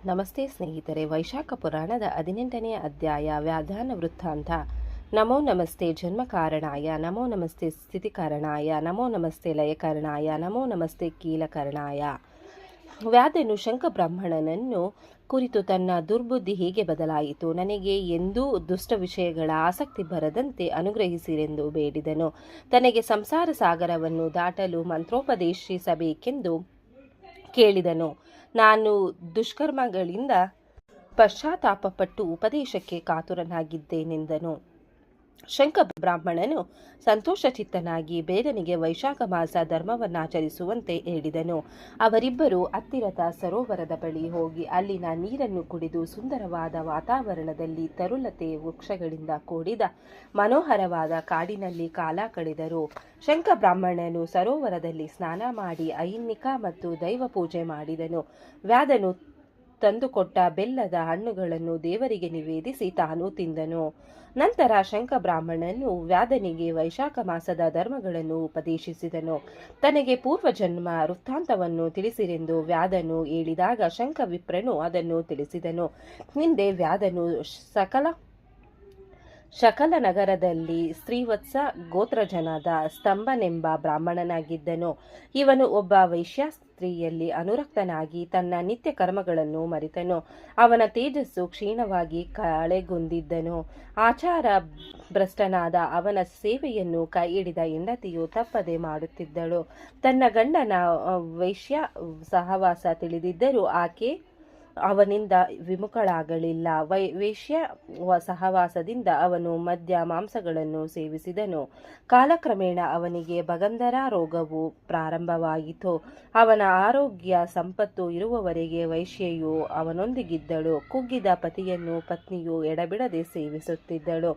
ನಮಸ್ತೆ ಸ್ನೇಹಿತರೆ. ವೈಶಾಖ ಪುರಾಣದ 18ನೇ ಅಧ್ಯಾಯ ವ್ಯಾಧಾನ ವೃತ್ತಾಂತ. ನಮೋ ನಮಸ್ತೆ ಜನ್ಮಕಾರಣಾಯ, ನಮೋ ನಮಸ್ತೆ ಸ್ಥಿತಿಕಾರಣಾಯ, ನಮೋ ನಮಸ್ತೆ ಲಯಕಾರಣಾಯ, ನಮೋ ನಮಸ್ತೆ ಕೀಲಕರಣಾಯ. ವ್ಯಾಧನು ಶಂಖಬ್ರಾಹ್ಮಣನನ್ನು ಕುರಿತು ತನ್ನ ದುರ್ಬುದ್ಧಿ ಹೇಗೆ ಬದಲಾಯಿತು, ನನಗೆ ಎಂದೂ ದುಷ್ಟ ವಿಷಯಗಳ ಆಸಕ್ತಿ ಬರದಂತೆ ಅನುಗ್ರಹಿಸಿರೆಂದು ಬೇಡಿದನು. ತನಗೆ ಸಂಸಾರ ಸಾಗರವನ್ನು ದಾಟಲು ಮಂತ್ರೋಪದೇಶಿಸಬೇಕೆಂದು ಕೇಳಿದನು. ನಾನು ದುಷ್ಕರ್ಮಗಳಿಂದ ಪಶ್ಚಾತ್ತಾಪಪಟ್ಟು ಉಪದೇಶಕ್ಕೆ ಕಾತುರನಾಗಿದ್ದೇನೆಂದನು. ಶಂಖ ಬ್ರಾಹ್ಮಣನು ಸಂತೋಷಚಿತ್ತನಾಗಿ ಬೇಗನಿಗೆ ವೈಶಾಖ ಮಾಸ ಧರ್ಮವನ್ನಾಚರಿಸುವಂತೆ ಹೇಳಿದನು. ಅವರಿಬ್ಬರು ಹತ್ತಿರದ ಸರೋವರದ ಬಳಿ ಹೋಗಿ ಅಲ್ಲಿನ ನೀರನ್ನು ಕುಡಿದು ಸುಂದರವಾದ ವಾತಾವರಣದಲ್ಲಿ ತರುಲತೆ ವೃಕ್ಷಗಳಿಂದ ಕೂಡಿದ ಮನೋಹರವಾದ ಕಾಡಿನಲ್ಲಿ ಕಾಲ ಕಳೆದರು. ಶಂಖ ಬ್ರಾಹ್ಮಣನು ಸರೋವರದಲ್ಲಿ ಸ್ನಾನ ಮಾಡಿ ಐಹಿಕ ಮತ್ತು ದೈವ ಪೂಜೆ ಮಾಡಿದನು. ವ್ಯಾಧನು ತಂದುಕೊಟ್ಟ ಬೆಲ್ಲದ ಹಣ್ಣುಗಳನ್ನು ದೇವರಿಗೆ ನಿವೇದಿಸಿ ತಾನು ತಿಂದನು. ನಂತರ ಶಂಖ ಬ್ರಾಹ್ಮಣನು ವ್ಯಾಧನಿಗೆ ವೈಶಾಖ ಮಾಸದ ಧರ್ಮಗಳನ್ನು ಉಪದೇಶಿಸಿದನು. ತನಗೆ ಪೂರ್ವಜನ್ಮ ವೃತ್ತಾಂತವನ್ನು ತಿಳಿಸಿರೆಂದು ವ್ಯಾಧನು ಹೇಳಿದಾಗ ಶಂಖ ವಿಪ್ರನು ಅದನ್ನು ತಿಳಿಸಿದನು. ಹಿಂದೆ ವ್ಯಾಧನು ಶಕಲ ನಗರದಲ್ಲಿ ಶ್ರೀವತ್ಸ ಗೋತ್ರಜನಾದ ಸ್ತಂಭನೆಂಬ ಬ್ರಾಹ್ಮಣನಾಗಿದ್ದನು. ಇವನು ಒಬ್ಬ ವೈಶ್ಯ ಸ್ತ್ರೀಯಲ್ಲಿ ಅನುರಕ್ತನಾಗಿ ತನ್ನ ನಿತ್ಯ ಕರ್ಮಗಳನ್ನು ಮರೆತನು. ಅವನ ತೇಜಸ್ಸು ಕ್ಷೀಣವಾಗಿ ಕಳೆಗುಂದಿದ್ದನು. ಆಚಾರ ಭ್ರಷ್ಟನಾದ ಅವನ ಸೇವೆಯನ್ನು ಕೈ ಹಿಡಿದ ಹೆಂಡತಿಯು ತಪ್ಪದೆ ಮಾಡುತ್ತಿದ್ದಳು. ತನ್ನ ಗಂಡನ ವೈಶ್ಯ ಸಹವಾಸ ತಿಳಿದಿದ್ದರೂ ಆಕೆ ಅವನಿಂದ ವಿಮುಖಳಾಗಲಿಲ್ಲ. ವೇಶ್ಯ ಸಹವಾಸದಿಂದ ಅವನು ಮದ್ಯ ಮಾಂಸಗಳನ್ನು ಸೇವಿಸಿದನು. ಕಾಲಕ್ರಮೇಣ ಅವನಿಗೆ ಭಗಂಧರ ರೋಗವು ಪ್ರಾರಂಭವಾಯಿತು. ಅವನ ಆರೋಗ್ಯ ಸಂಪತ್ತು ಇರುವವರೆಗೆ ವೇಶ್ಯೆಯು ಅವನೊಂದಿಗಿದ್ದಳು. ಕುಗ್ಗಿದ ಪತಿಯನ್ನು ಪತ್ನಿಯು ಎಡಬಿಡದೆ ಸೇವಿಸುತ್ತಿದ್ದಳು.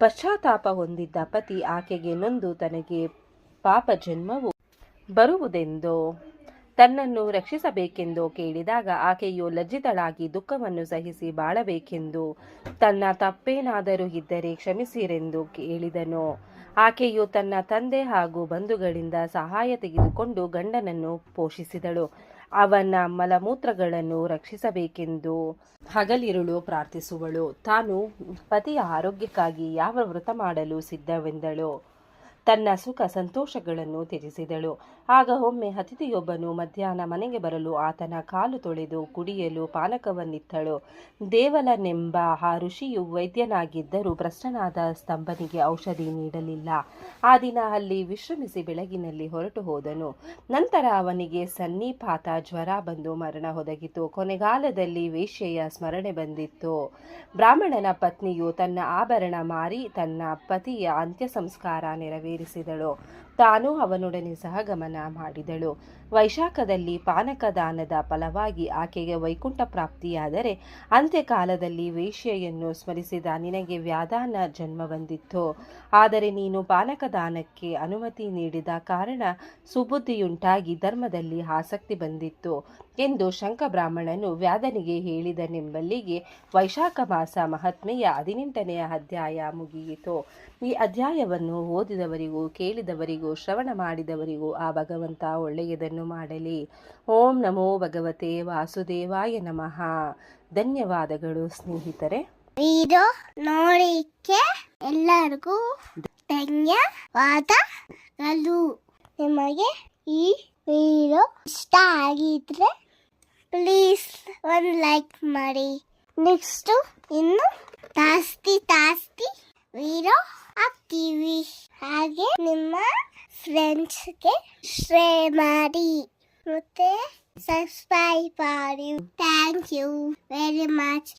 ಪಶ್ಚಾತ್ತಾಪ ಹೊಂದಿದ್ದ ಪತಿ ಆಕೆಗೆ ನೊಂದು ತನಗೆ ಪಾಪ ಜನ್ಮವು ಬರುವುದೆಂದು ತನ್ನನ್ನು ರಕ್ಷಿಸಬೇಕೆಂದು ಕೇಳಿದಾಗ ಆಕೆಯು ಲಜ್ಜಿತಳಾಗಿ ದುಃಖವನ್ನು ಸಹಿಸಿ ಬಾಳಬೇಕೆಂದು ತನ್ನ ತಪ್ಪೇನಾದರೂ ಇದ್ದರೆ ಕ್ಷಮಿಸಿರೆಂದು ಕೇಳಿದನು. ಆಕೆಯು ತನ್ನ ತಂದೆ ಹಾಗೂ ಬಂಧುಗಳಿಂದ ಸಹಾಯ ತೆಗೆದುಕೊಂಡು ಗಂಡನನ್ನು ಪೋಷಿಸಿದಳು. ಅವನ ಮಲಮೂತ್ರಗಳನ್ನು ರಕ್ಷಿಸಬೇಕೆಂದು ಹಗಲಿರುಳು ಪ್ರಾರ್ಥಿಸುವಳು. ತಾನು ಪತಿಯ ಆರೋಗ್ಯಕ್ಕಾಗಿ ಯಾವ ವ್ರತ ಮಾಡಲು ಸಿದ್ಧವೆಂದಳು. ತನ್ನ ಸುಖ ಸಂತೋಷಗಳನ್ನು ತ್ಯಜಿಸಿದಳು. ಆಗ ಒಮ್ಮೆ ಅತಿಥಿಯೊಬ್ಬನು ಮಧ್ಯಾಹ್ನ ಮನೆಗೆ ಬರಲು ಆತನ ಕಾಲು ತೊಳೆದು ಕುಡಿಯಲು ಪಾನಕವನ್ನಿತ್ತಳು. ದೇವಲನೆಂಬ ಆ ಋಷಿಯು ವೈದ್ಯನಾಗಿದ್ದರೂ ಭ್ರಷ್ಟನಾದ ಸ್ತಂಭನಿಗೆ ಔಷಧಿ ನೀಡಲಿಲ್ಲ. ಆ ದಿನ ಅಲ್ಲಿ ವಿಶ್ರಮಿಸಿ ಬೆಳಗಿನಲ್ಲಿ ಹೊರಟು ಹೋದನು. ನಂತರ ಅವನಿಗೆ ಸನ್ನಿಪಾತ ಜ್ವರ ಬಂದು ಮರಣ ಒದಗಿತು. ಕೊನೆಗಾಲದಲ್ಲಿ ವೇಶ್ಯೆಯ ಸ್ಮರಣೆ ಬಂದಿತ್ತು. ಬ್ರಾಹ್ಮಣನ ಪತ್ನಿಯು ತನ್ನ ಆಭರಣ ಮಾರಿ ತನ್ನ ಪತಿಯ ಅಂತ್ಯ ಸಂಸ್ಕಾರ ನೆರವೇರಿಸಿದಳು. ತಾನು ಅವನೊಡನೆ ಸಹಗಮನ ಮಾಡಿದಳು. ವೈಶಾಖದಲ್ಲಿ ಪಾನಕದಾನದ ಫಲವಾಗಿ ಆಕೆಗೆ ವೈಕುಂಠ ಪ್ರಾಪ್ತಿಯಾದರೆ ಅಂತ್ಯಕಾಲದಲ್ಲಿ ವೇಶ್ಯೆಯನ್ನು ಸ್ಮರಿಸಿದ ನಿನಗೆ ವ್ಯಾಧಾನ ಜನ್ಮ ಬಂದಿತ್ತು. ಆದರೆ ನೀನು ಪಾನಕದಾನಕ್ಕೆ ಅನುಮತಿ ನೀಡಿದ ಕಾರಣ ಸುಬುದ್ಧಿಯುಂಟಾಗಿ ಧರ್ಮದಲ್ಲಿ ಆಸಕ್ತಿ ಬಂದಿತ್ತು ಎಂದು ಶಂಖ ಬ್ರಾಹ್ಮಣನು ವ್ಯಾಧನಿಗೆ ಹೇಳಿದನೆಂಬಲ್ಲಿಗೆ ವೈಶಾಖ ಮಾಸ ಮಹಾತ್ಮೆಯ 18ನೇ ಅಧ್ಯಾಯ ಮುಗಿಯಿತು. ಈ ಅಧ್ಯಾಯವನ್ನು ಓದಿದವರಿಗೂ ಕೇಳಿದವರಿಗೂ ಶ್ರವಣ ಮಾಡಿದವರಿಗೂ ಆ ಭಗವಂತ ಒಳ್ಳೆಯದನ್ನು ಮಾಡಲಿ. ಓಂ ನಮೋ ಭಗವತೆ ವಾಸುದೇವಾಯ ನಮಃ. ಧನ್ಯವಾದಗಳು ಸ್ನೇಹಿತರೆ. ವಿಡಿಯೋ ನೋಡಿಕ್ಕೆ ಎಲ್ಲರಿಗೂ ಧನ್ಯವಾದಗಳು. ನಿಮಗೆ ಈ ವಿಡಿಯೋ ಇಷ್ಟ ಆಗಿದ್ರೆ ಪ್ಲೀಸ್ ಒಂದು ಲೈಕ್ ಮಾಡಿ. ನೆಕ್ಸ್ಟ್ ಇನ್ನು ಜಾಸ್ತಿ ವಿಡಿಯೋ ಹಾಕ್ತೀವಿ. ಹಾಗೆ ನಿಮ್ಮ ಫ್ರೆಂಡ್ಸ್ಗೆ ಶೇರ್ ಮಾಡಿ ಮತ್ತೆ ಸಬ್ಸ್ಕ್ರೈಬ್ ಮಾಡಿ. Thank you very much.